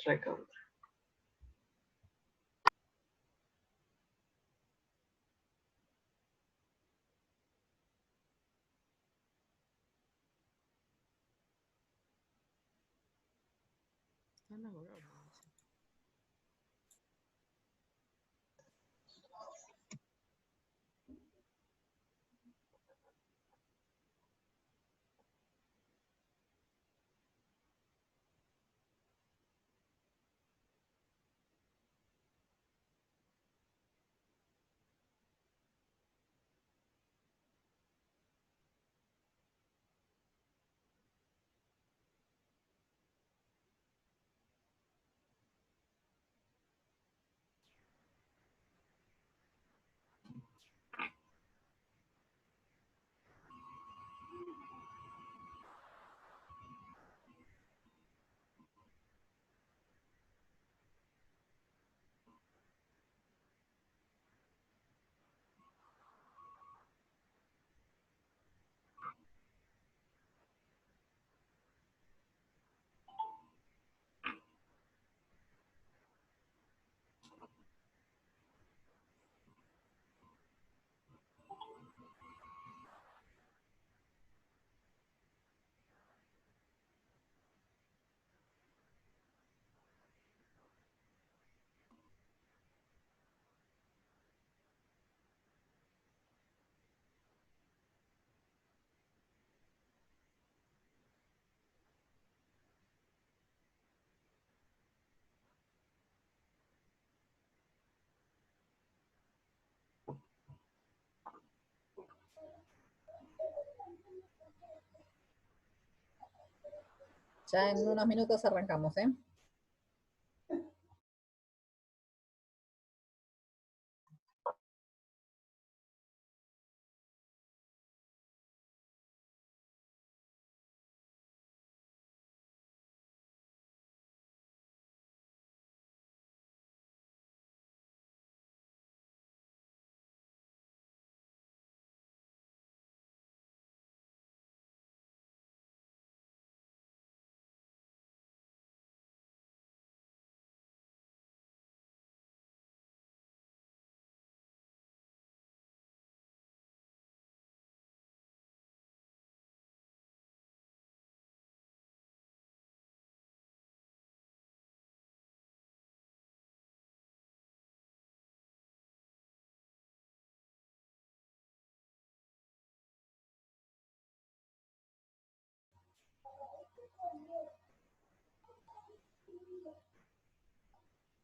Recontra. Ya en unos minutos arrancamos, ¿eh?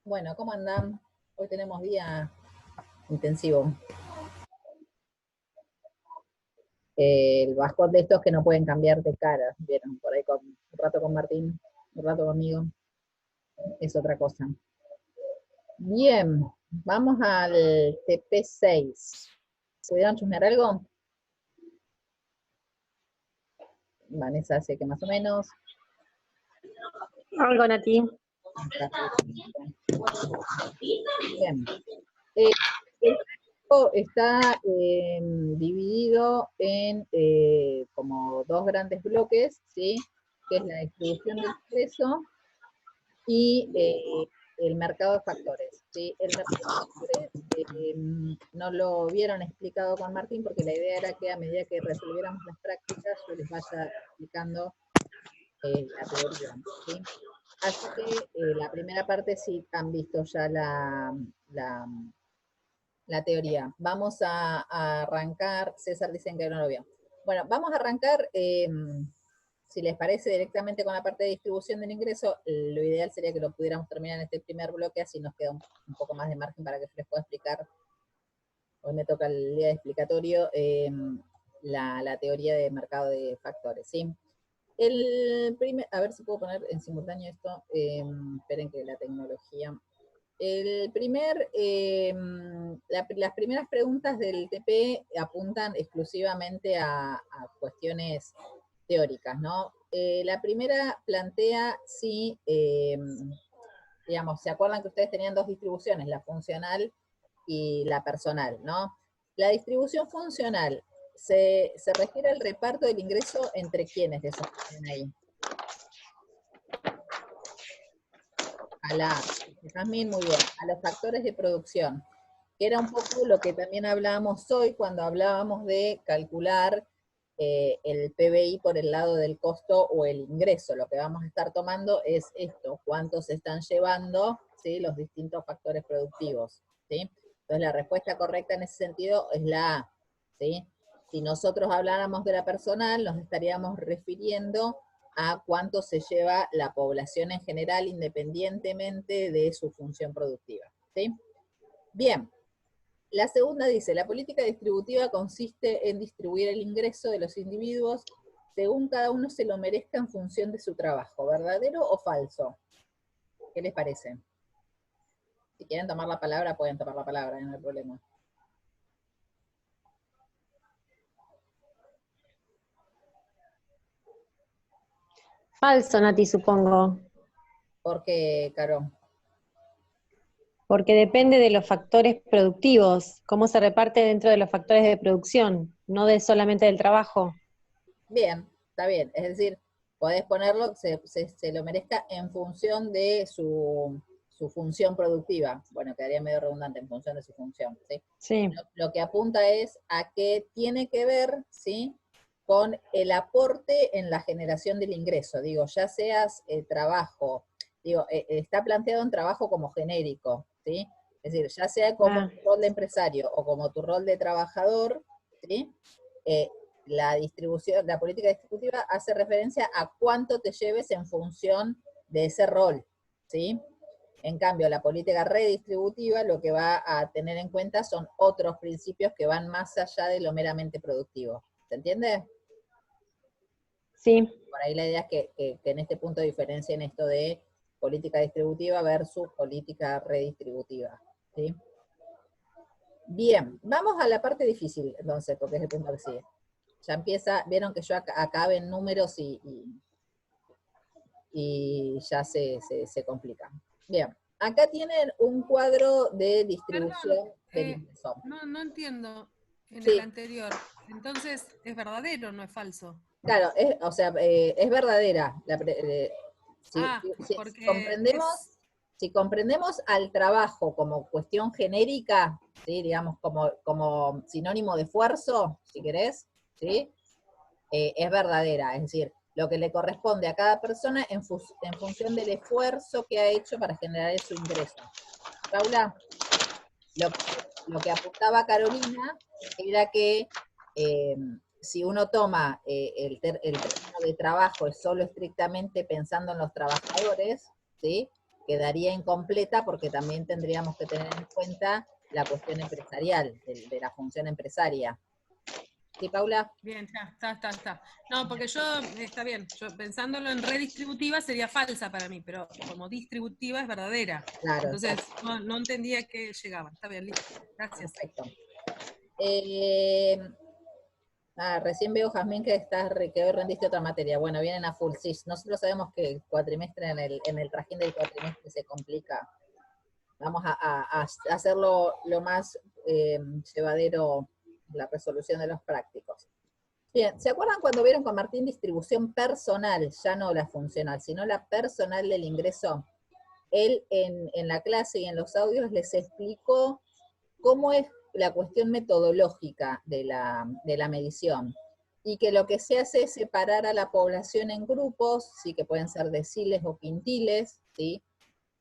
Bueno, ¿cómo andan? Hoy tenemos día intensivo. El bajón de estos que no pueden cambiar de cara, vieron, por ahí un rato con Martín, un rato conmigo, es otra cosa. Bien, vamos al TP6. ¿Pudieron chusmear algo? Vanessa hace que más o menos. Algo, Nati. Bien. El texto está dividido en como dos grandes bloques, ¿sí? Que es la distribución del ingreso y el mercado de factores, ¿sí? El mercado de factores no lo vieron explicado con Martín porque la idea era que a medida que resolviéramos las prácticas yo les vaya explicando la teoría, ¿sí? Así que la primera parte sí han visto ya la teoría. Vamos a arrancar, César dicen que no lo vio. Bueno, vamos a arrancar, si les parece, directamente con la parte de distribución del ingreso. Lo ideal sería que lo pudiéramos terminar en este primer bloque, así nos queda un poco más de margen para que yo les pueda explicar. Hoy me toca el día de explicatorio, la teoría de mercado de factores, ¿sí? A ver si puedo poner en simultáneo esto, esperen que la tecnología. Las primeras preguntas del TP apuntan exclusivamente a cuestiones teóricas, ¿no? La primera plantea si, digamos, ¿se acuerdan que ustedes tenían dos distribuciones, la funcional y la personal, ¿no? La distribución funcional se refiere al reparto del ingreso entre quienes de esos que tienen ahí. Jazmín, muy bien, a los factores de producción, que era un poco lo que también hablábamos hoy cuando hablábamos de calcular el PBI por el lado del costo o el ingreso. Lo que vamos a estar tomando es esto, cuánto se están llevando, ¿sí?, los distintos factores productivos, ¿sí? Entonces la respuesta correcta en ese sentido es la A, ¿sí? Si nosotros habláramos de la personal, nos estaríamos refiriendo a cuánto se lleva la población en general independientemente de su función productiva, ¿sí? Bien, la segunda dice, la política distributiva consiste en distribuir el ingreso de los individuos según cada uno se lo merezca en función de su trabajo, ¿verdadero o falso? ¿Qué les parece? Si quieren tomar la palabra, pueden tomar la palabra, no hay problema. Falso, Nati, supongo. ¿Por qué, Caro? Porque depende de los factores productivos, cómo se reparte dentro de los factores de producción, no de solamente del trabajo. Bien, está bien. Es decir, podés ponerlo, se lo merezca en función de su función productiva. Bueno, quedaría medio redundante, en función de su función, ¿sí? Sí. Lo que apunta es a que tiene que ver, ¿sí?, con el aporte en la generación del ingreso. Digo, ya seas trabajo, digo, está planteado en trabajo como genérico, ¿sí? Es decir, ya sea como tu rol de empresario o como tu rol de trabajador, ¿sí? La distribución, la política distributiva hace referencia a cuánto te lleves en función de ese rol, ¿sí? En cambio, la política redistributiva lo que va a tener en cuenta son otros principios que van más allá de lo meramente productivo. ¿Se entiende? Sí. Por ahí la idea es que en este punto diferencien esto de política distributiva versus política redistributiva, ¿sí? Bien, vamos a la parte difícil, entonces, porque es el punto que sigue. Ya empieza, vieron que yo acá ven números y ya se complica. Bien, acá tienen un cuadro de distribución del ingreso. No entiendo en el Sí, anterior. Entonces, ¿es verdadero o no es falso? claro, o sea, es verdadera. Si Porque comprendemos, si comprendemos al trabajo como cuestión genérica, ¿sí?, digamos, como sinónimo de esfuerzo, si querés, ¿sí?, es verdadera, es decir, lo que le corresponde a cada persona en función del esfuerzo que ha hecho para generar su ingreso. Paula, lo que apuntaba Carolina era que si uno toma el término de trabajo es solo estrictamente pensando en los trabajadores, ¿sí?, quedaría incompleta porque también tendríamos que tener en cuenta la cuestión empresarial, de la función empresaria. ¿Sí, Paula? bien, ya, está. No, porque está bien, yo pensándolo en redistributiva sería falsa para mí, pero como distributiva es verdadera. Claro, Entonces, no entendía que llegaban. Está bien, listo. Gracias. perfecto. Recién veo, Jazmín, que hoy rendiste otra materia. Bueno, vienen a full. Sí, nosotros sabemos que el cuatrimestre en el trajín del cuatrimestre se complica. Vamos a hacerlo lo más llevadero la resolución de los prácticos. Bien, ¿se acuerdan cuando vieron con Martín distribución personal? Ya no la funcional, sino la personal del ingreso. Él en la clase y en los audios les explicó cómo es la cuestión metodológica de la medición, y que lo que se hace es separar a la población en grupos, sí, que pueden ser deciles o quintiles, ¿sí?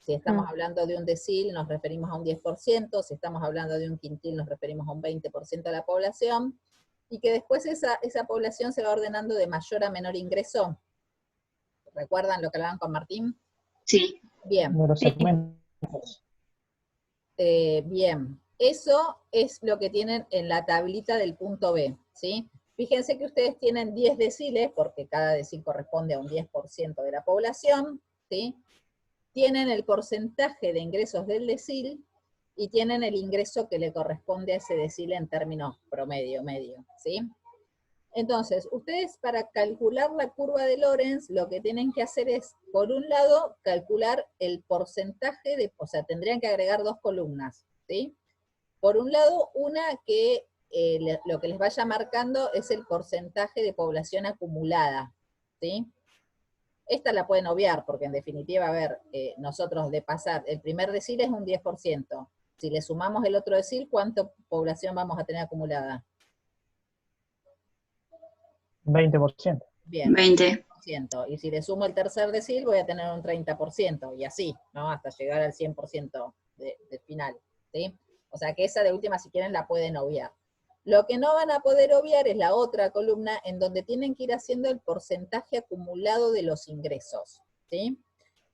Si estamos hablando de un decil, nos referimos a un 10%, si estamos hablando de un quintil, nos referimos a un 20% de la población, y que después esa población se va ordenando de mayor a menor ingreso. ¿Recuerdan lo que hablaban con Martín? Sí. Bien. De los segmentos. Bien, eso es lo que tienen en la tablita del punto B, ¿sí? Fíjense que ustedes tienen 10 deciles, porque cada decil corresponde a un 10% de la población, ¿sí? Tienen el porcentaje de ingresos del decil y tienen el ingreso que le corresponde a ese decil en términos promedio, medio, ¿sí? Entonces, ustedes para calcular la curva de Lorenz, lo que tienen que hacer es, por un lado, calcular el porcentaje o sea, tendrían que agregar dos columnas, ¿sí? Por un lado, una que lo que les vaya marcando es el porcentaje de población acumulada, ¿sí? Esta la pueden obviar, porque en definitiva, a ver, nosotros de pasar, el primer decil es un 10%. Si le sumamos el otro decil, ¿cuánta población vamos a tener acumulada? 20%. Bien, 20. 20%. Y si le sumo el tercer decil, voy a tener un 30%, y así, ¿no? Hasta llegar al 100% del final, ¿sí? O sea que esa de última, si quieren, la pueden obviar. Lo que no van a poder obviar es la otra columna, en donde tienen que ir haciendo el porcentaje acumulado de los ingresos, ¿sí?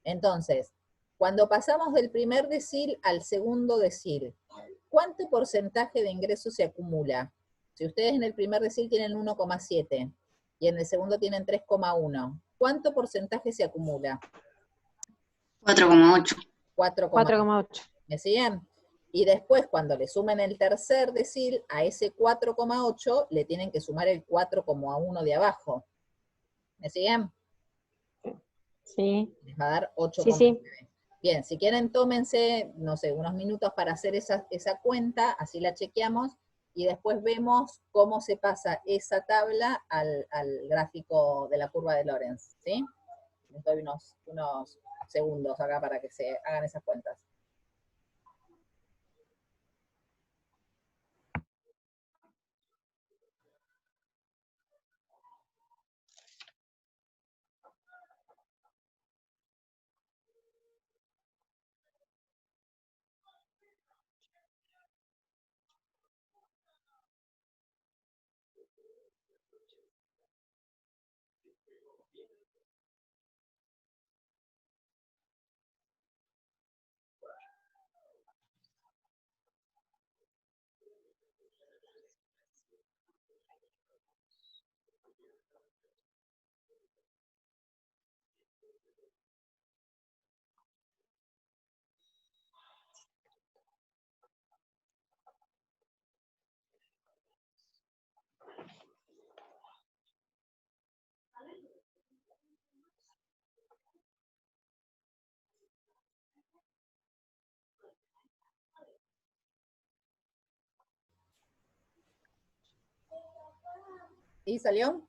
Entonces, cuando pasamos del primer decil al segundo decil, ¿cuánto porcentaje de ingresos se acumula? Si ustedes en el primer decil tienen 1,7 y en el segundo tienen 3,1, ¿cuánto porcentaje se acumula? 4,8. 4,8. 4,8. ¿Me siguen? Y después, cuando le sumen el tercer decil, a ese 4,8 le tienen que sumar el 4,1 de abajo. ¿Me siguen? Sí, Les va a dar 8,9. sí, sí. Bien, si quieren tómense, no sé, unos minutos para hacer esa cuenta, así la chequeamos, y después vemos cómo se pasa esa tabla al gráfico de la curva de Lorenz, ¿sí? Les doy unos segundos acá para que se hagan esas cuentas. ¿Y salió?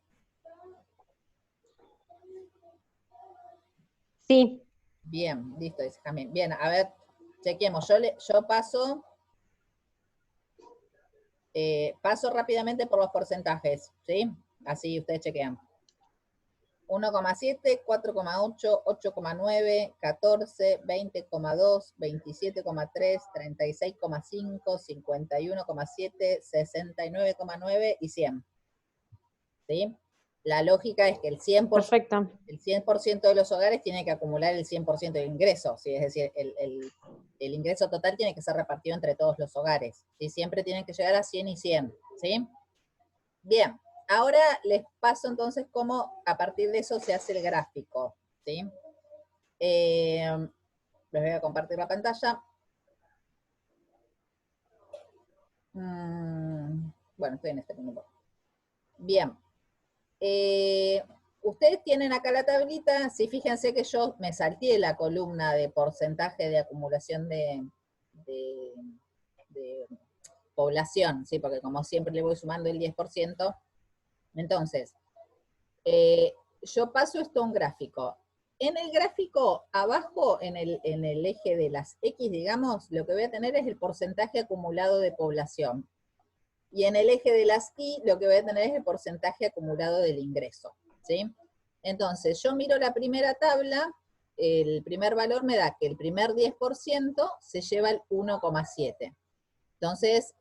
Sí, Bien, listo, dice Jamín. Bien, a ver, chequemos. Yo paso rápidamente por los porcentajes, ¿sí? Así ustedes chequean. 1,7, 4,8, 8,9, 14, 20,2, 27,3, 36,5, 51,7, 69,9 y 100. ¿Sí? La lógica es que el 100%, perfecto. el 100% de los hogares tiene que acumular el 100% de ingresos, ¿sí? Es decir, el ingreso total tiene que ser repartido entre todos los hogares, ¿sí? Siempre tienen que llegar a 100 y 100, ¿sí? Bien, ahora les paso entonces cómo a partir de eso se hace el gráfico, ¿sí? Les voy a compartir la pantalla. Bueno, estoy en este minuto. Bien. Ustedes tienen acá la tablita, sí, fíjense que yo me salté la columna de porcentaje de acumulación de población, ¿sí? Porque como siempre le voy sumando el 10%, entonces, yo paso esto a un gráfico. En el gráfico, abajo, en el eje de las X, digamos, lo que voy a tener es el porcentaje acumulado de población. Y en el eje de las Y, lo que voy a tener es el porcentaje acumulado del ingreso, ¿sí? Entonces, yo miro la primera tabla, el primer valor me da que el primer 10% se lleva el 1,7. Entonces,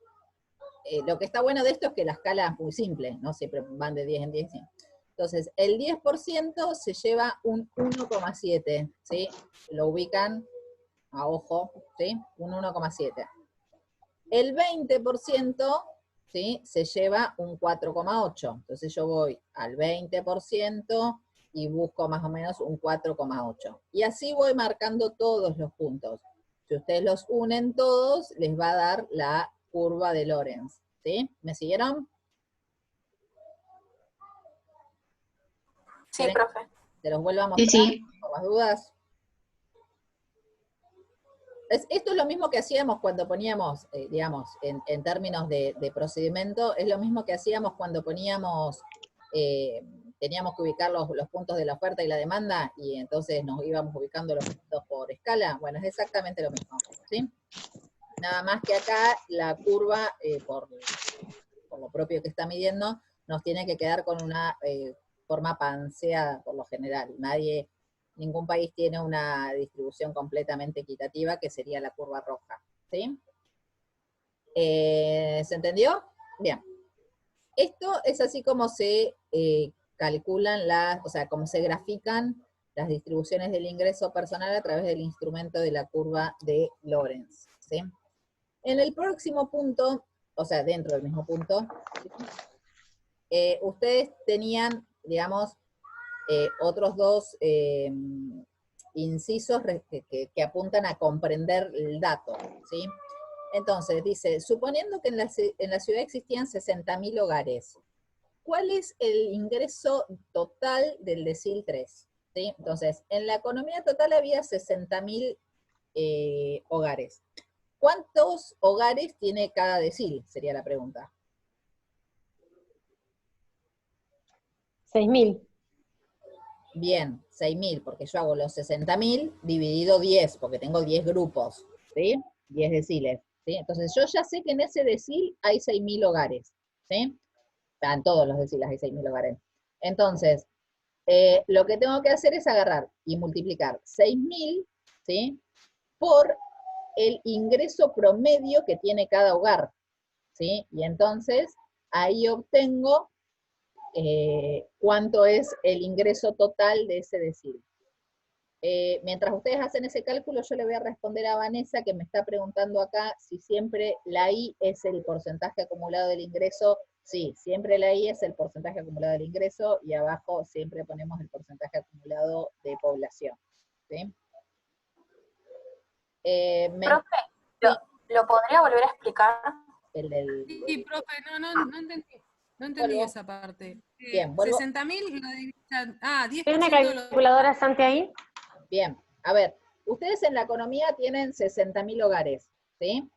lo que está bueno de esto es que la escala es muy simple, ¿no? Siempre van de 10 en 10. Entonces, el 10% se lleva un 1,7, ¿sí? Lo ubican a ojo, ¿sí? Un 1,7. El 20%, ¿sí? Se lleva un 4,8. Entonces yo voy al 20% y busco más o menos un 4,8. Y así voy marcando todos los puntos. Si ustedes los unen todos, les va a dar la curva de Lorenz, ¿sí? ¿Me siguieron? Sí, profe. ¿Se los vuelvo a Sí, mostrar? sí. ¿Con más dudas? Esto es lo mismo que hacíamos cuando poníamos, digamos, en términos de procedimiento, es lo mismo que hacíamos cuando poníamos teníamos que ubicar los puntos de la oferta y la demanda, y entonces nos íbamos ubicando los puntos por escala. Bueno, es exactamente lo mismo, ¿sí? Nada más que acá la curva, por lo propio que está midiendo, nos tiene que quedar con una forma panseada por lo general. Ningún país tiene una distribución completamente equitativa, que sería la curva roja, ¿sí? ¿Se entendió? Bien. Esto es así como se calculan o sea, como se grafican las distribuciones del ingreso personal a través del instrumento de la curva de Lorenz, ¿sí? En el próximo punto, o sea, dentro del mismo punto, ustedes tenían, digamos, otros dos incisos que apuntan a comprender el dato, ¿sí? Entonces, dice, suponiendo que en la ciudad existían 60.000 hogares, ¿cuál es el ingreso total del decil 3? ¿Sí? Entonces, en la economía total había 60.000 hogares. ¿Cuántos hogares tiene cada decil? Sería la pregunta. 6.000. Bien, 6.000, porque yo hago los 60.000 dividido 10, porque tengo 10 grupos, ¿sí? 10 deciles, ¿sí? Entonces yo ya sé que en ese decil hay 6.000 hogares, ¿sí? En todos los deciles hay 6.000 hogares. Entonces, lo que tengo que hacer es agarrar y multiplicar 6.000, ¿sí? Por el ingreso promedio que tiene cada hogar, ¿sí? Y entonces, ahí obtengo cuánto es el ingreso total de ese decil. Mientras ustedes hacen ese cálculo, yo le voy a responder a Vanessa, que me está preguntando acá si siempre la I es el porcentaje acumulado del ingreso. Sí, siempre la I es el porcentaje acumulado del ingreso, y abajo siempre ponemos el porcentaje acumulado de población, ¿sí? Profe, ¿lo podría volver a explicar? Sí, profe, no entendí. No entendí Vuelvo. esa parte. Bien, vuelvo. 60.000 lo divisan. Ah, 10% ¿Tiene una de los... calculadora, Santi, ahí? Bien, a ver, ustedes en la economía tienen 60.000 hogares, ¿sí?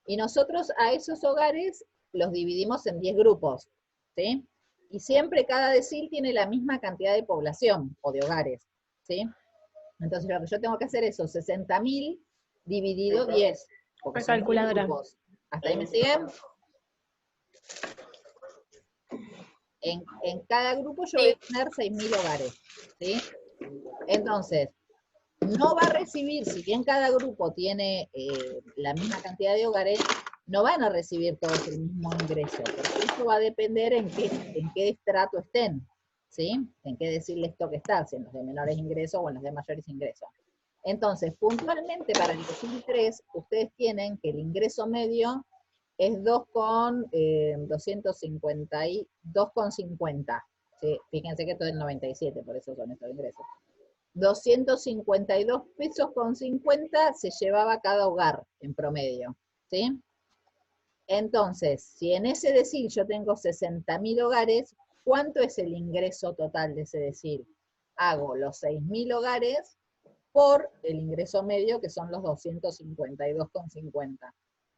Y nosotros a esos hogares los dividimos en 10 grupos, ¿sí? Y siempre cada decil tiene la misma cantidad de población o de hogares, ¿sí? Entonces lo que yo tengo que hacer es esos 60.000 dividido 10, porque La son 10 calculadora. grupos. ¿Hasta ahí me siguen? En cada grupo yo voy a tener 6.000 hogares, ¿sí? Entonces, no va a recibir, si bien cada grupo tiene la misma cantidad de hogares, no van a recibir todos el mismo ingreso, porque eso va a depender en qué estrato estén, ¿sí? En qué decil les toque estar, si en los de menores ingresos o en los de mayores ingresos. Entonces, puntualmente para el decil 3, ustedes tienen que el ingreso medio es 2,50, ¿sí? Fíjense que esto es el 97, por eso son estos ingresos. 252 pesos con 50 se llevaba cada hogar en promedio, ¿sí? Entonces, si en ese decil yo tengo 60.000 hogares, ¿cuánto es el ingreso total de ese decil? Hago los 6.000 hogares por el ingreso medio, que son los 252,50.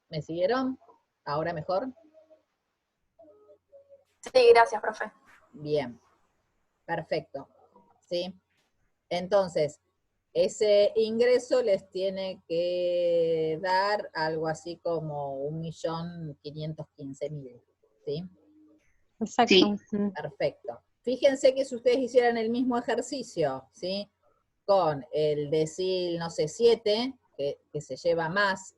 ¿Me siguieron? ¿Ahora mejor? Sí, gracias, profe. Bien, perfecto, ¿sí? Entonces, ese ingreso les tiene que dar algo así como 1.515.000, ¿sí? Exacto. Sí. Perfecto. Fíjense que si ustedes hicieran el mismo ejercicio, ¿sí? Con el decil, no sé, 7, que se lleva más,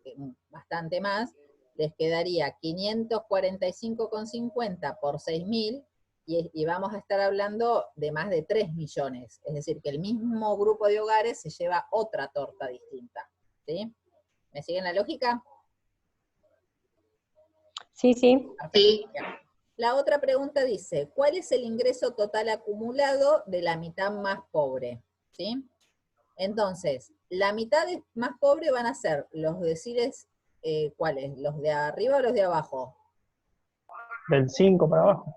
bastante más, les quedaría 545,50 por 6.000, y vamos a estar hablando de más de 3 millones. Es decir, que el mismo grupo de hogares se lleva otra torta distinta, ¿sí? ¿Me siguen la lógica? Sí, sí. Sí. La otra pregunta dice, ¿cuál es el ingreso total acumulado de la mitad más pobre? ¿Sí? Entonces, la mitad más pobre van a ser los deciles, ¿cuáles? ¿Los de arriba o los de abajo? Del 5 para abajo.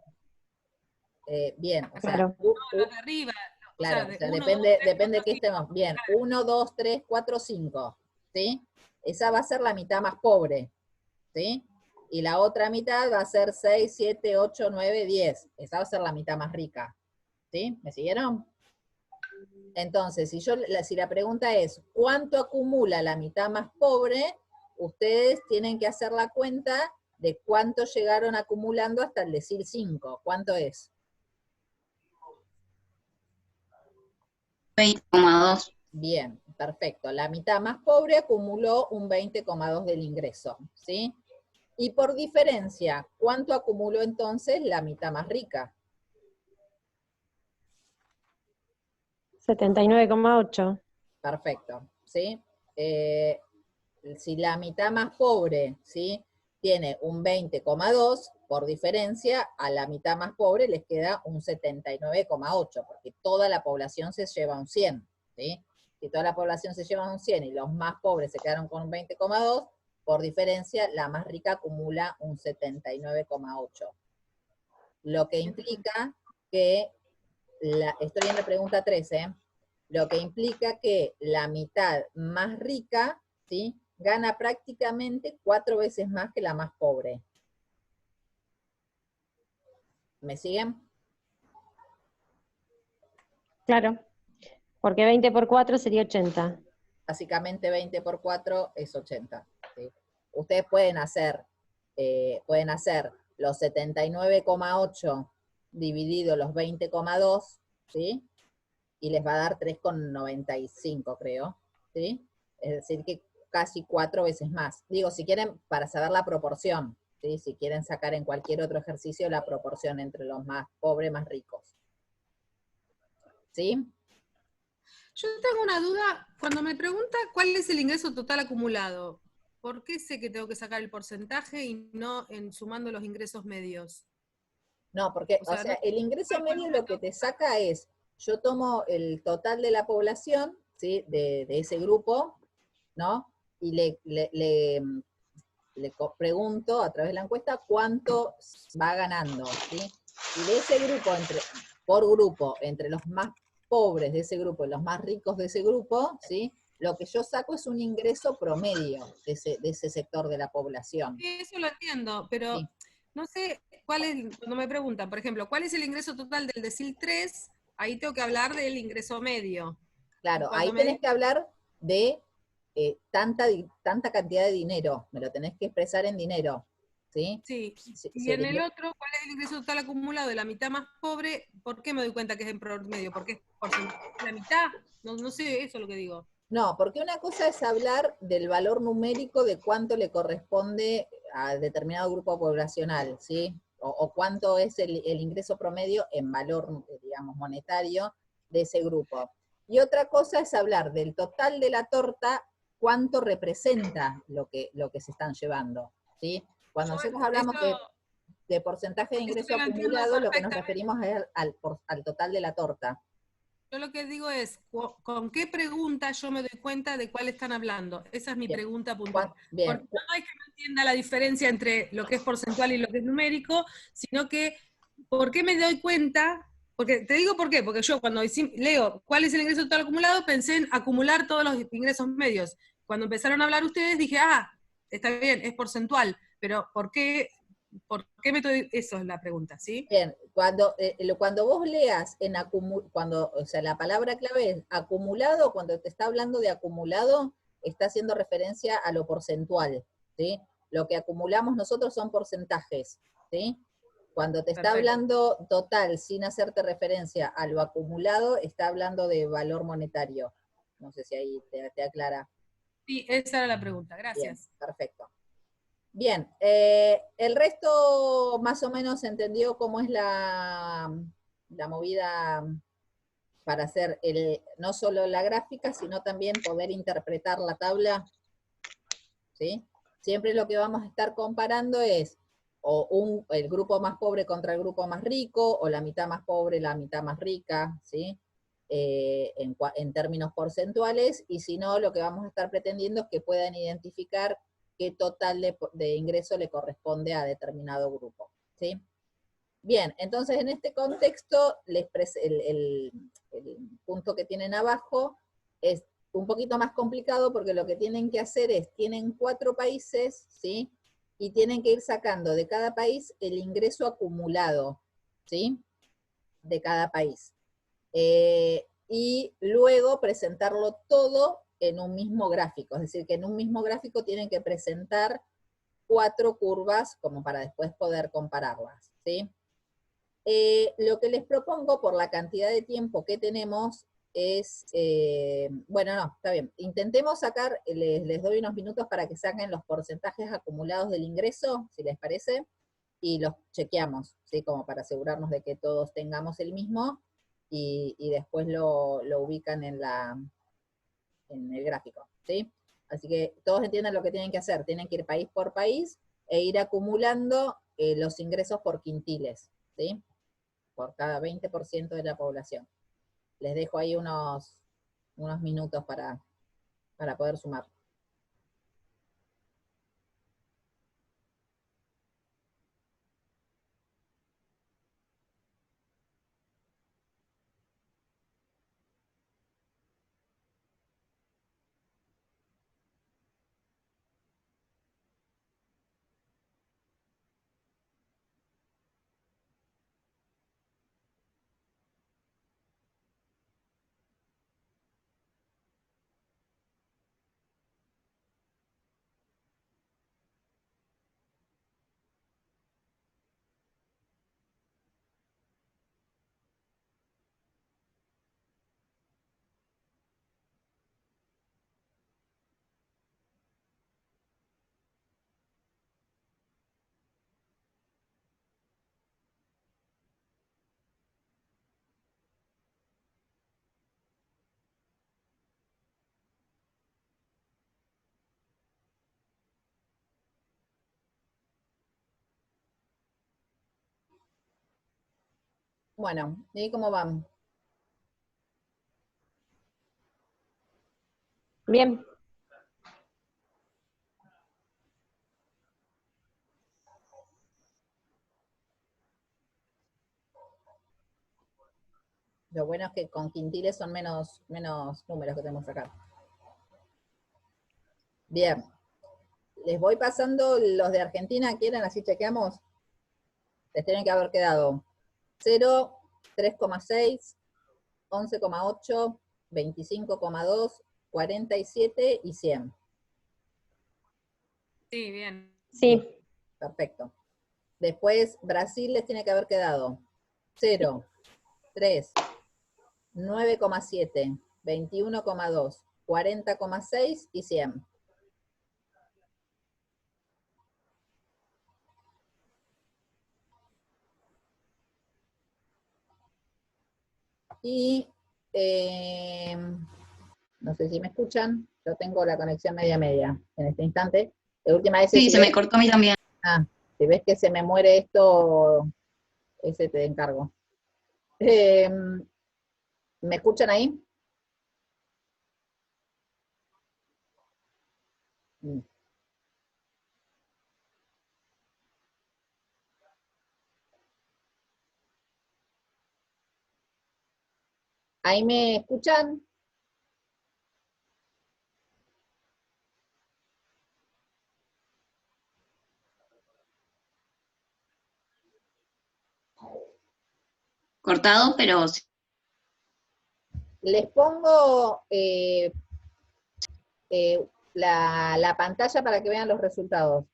Bien, o sea, Claro. No, los de arriba. claro, O sea, o sea, uno, depende, dos, tres, depende de qué cuatro, estemos. Bien, 1, 2, 3, 4, 5, ¿sí? Esa va a ser la mitad más pobre, ¿sí? Y la otra mitad va a ser 6, 7, 8, 9, 10. Esa va a ser la mitad más rica, ¿Sí? ¿Me siguieron? Entonces, si la pregunta es, ¿cuánto acumula la mitad más pobre? Ustedes tienen que hacer la cuenta de cuánto llegaron acumulando hasta el decil 5. ¿Cuánto es? 20,2. Bien, perfecto. La mitad más pobre acumuló un 20,2 del ingreso, ¿sí? Y por diferencia, ¿cuánto acumuló entonces la mitad más rica? 79,8. Perfecto, ¿sí? Si la mitad más pobre, ¿sí?, tiene un 20,2, por diferencia, a la mitad más pobre les queda un 79,8, porque toda la población se lleva un 100, ¿sí? Si toda la población se lleva un 100 y los más pobres se quedaron con un 20,2, por diferencia, la más rica acumula un 79,8. Lo que implica que, estoy en la pregunta 13, lo que implica que la mitad más rica, ¿sí?, gana prácticamente 4 veces más que la más pobre. ¿Me siguen? Claro, porque 20 por 4 sería 80. Básicamente 20 por 4 es 80. ¿Sí? Ustedes pueden hacer los 79,8 dividido los 20,2, ¿sí? Y les va a dar 3,95, creo, ¿sí? Es decir, que casi 4 veces más. Digo, si quieren, para saber la proporción, ¿sí? Si quieren sacar en cualquier otro ejercicio la proporción entre los más pobres, más ricos. ¿Sí? Yo tengo una duda, cuando me pregunta cuál es el ingreso total acumulado, ¿por qué sé que tengo que sacar el porcentaje y no sumando los ingresos medios? No, porque, O sea, el ingreso medio lo que te saca es, yo tomo el total de la población, ¿sí?, de ese grupo, ¿no? Y le pregunto a través de la encuesta cuánto va ganando, ¿sí? Y de ese grupo, por grupo, entre los más pobres de ese grupo y los más ricos de ese grupo, ¿sí?, lo que yo saco es un ingreso promedio de ese sector de la población. sí, eso lo entiendo, pero ¿Sí? no sé cuál es, cuando me preguntan, por ejemplo, ¿cuál es el ingreso total del decil 3? Ahí tengo que hablar del ingreso medio. Y Claro, ahí cuando me tenés dicen, que hablar de tanta cantidad de dinero, me lo tenés que expresar en dinero, ¿sí? sí, Si, y si el en el ingre- otro, ¿cuál es el ingreso total acumulado de la mitad más pobre? ¿Por qué me doy cuenta que es en promedio? ¿Porque es porcentaje de la mitad? No, no sé, eso es lo que digo. No, porque una cosa es hablar del valor numérico de cuánto le corresponde a determinado grupo poblacional, ¿sí? O cuánto es el ingreso promedio en valor, digamos, monetario de ese grupo. Y otra cosa es hablar del total de la torta, cuánto representa lo que se están llevando, ¿sí? Cuando Yo nosotros eso, hablamos de porcentaje de eso ingreso te lo entiendo acumulado, lo que nos perfectamente. referimos es al total de la torta. Yo lo que digo es, ¿con qué pregunta yo me doy cuenta de cuál están hablando? Esa es mi Bien, pregunta puntual. bien, Porque no es que no entienda la diferencia entre lo que es porcentual y lo que es numérico, sino que, ¿por qué me doy cuenta? Porque te digo por qué, porque yo cuando leo cuál es el ingreso total acumulado, pensé en acumular todos los ingresos medios. Cuando empezaron a hablar ustedes, dije, está bien, es porcentual, pero ¿por qué me doy? Eso es la pregunta, ¿sí? bien. Cuando vos leas o sea, la palabra clave es acumulado, cuando te está hablando de acumulado, está haciendo referencia a lo porcentual, ¿sí? Lo que acumulamos nosotros son porcentajes, ¿sí? Cuando te está Perfecto. hablando total sin hacerte referencia a lo acumulado, está hablando de valor monetario. No sé si ahí te aclara. Sí, esa era la pregunta. Bien, Gracias. perfecto. Bien, el resto más o menos entendió cómo es la movida para hacer no solo la gráfica, sino también poder interpretar la tabla, ¿sí? Siempre lo que vamos a estar comparando es el grupo más pobre contra el grupo más rico, o la mitad más pobre, la mitad más rica, ¿sí? En términos porcentuales, y si no, lo que vamos a estar pretendiendo es que puedan identificar qué total de ingreso le corresponde a determinado grupo, ¿sí? Bien, entonces en este contexto, el punto que tienen abajo es un poquito más complicado porque lo que tienen que hacer es, tienen 4 países, ¿sí? Y tienen que ir sacando de cada país el ingreso acumulado, ¿sí? De cada país. Y luego presentarlo todo en un mismo gráfico, es decir, que en un mismo gráfico tienen que presentar 4 curvas como para después poder compararlas, ¿sí? Lo que les propongo por la cantidad de tiempo que tenemos es, bueno, no, está bien, intentemos sacar, les doy unos minutos para que saquen los porcentajes acumulados del ingreso, si les parece, y los chequeamos, ¿sí? Como para asegurarnos de que todos tengamos el mismo, y después lo ubican en el gráfico, ¿sí? Así que todos entiendan lo que tienen que hacer, tienen que ir país por país e ir acumulando los ingresos por quintiles, ¿sí? Por cada 20% de la población. Les dejo ahí unos minutos para poder sumar. Bueno, ¿y cómo van? Bien. Lo bueno es que con quintiles son menos números que tenemos acá. Bien. Les voy pasando los de Argentina, ¿quieren? Así chequeamos. Les tienen que haber quedado 0, 3,6, 11,8, 25,2, 47 y 100. Sí, bien. Sí. Perfecto. Después, Brasil les tiene que haber quedado 0, 3, 9,7, 21,2, 40,6 y 100. Y no sé si me escuchan, yo tengo la conexión media en este instante. De última vez, Sí, si se me cortó a mí también. si ves que se me muere esto, ese te encargo. ¿Me escuchan ahí? Mm. ¿Ahí me escuchan? Cortado, pero sí. Les pongo la pantalla para que vean los resultados.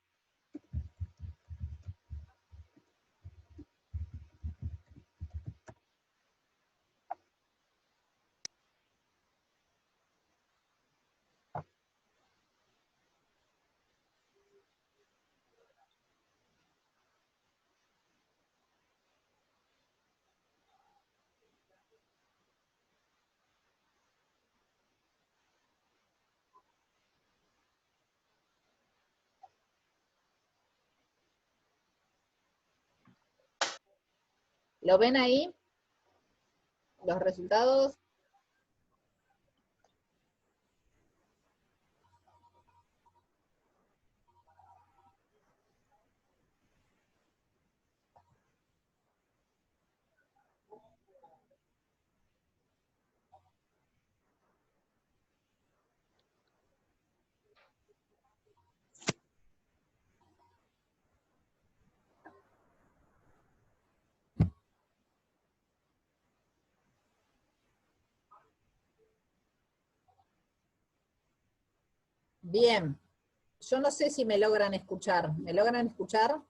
¿Lo ven ahí? Los resultados. Bien. Yo no sé si me logran escuchar. ¿Me logran escuchar?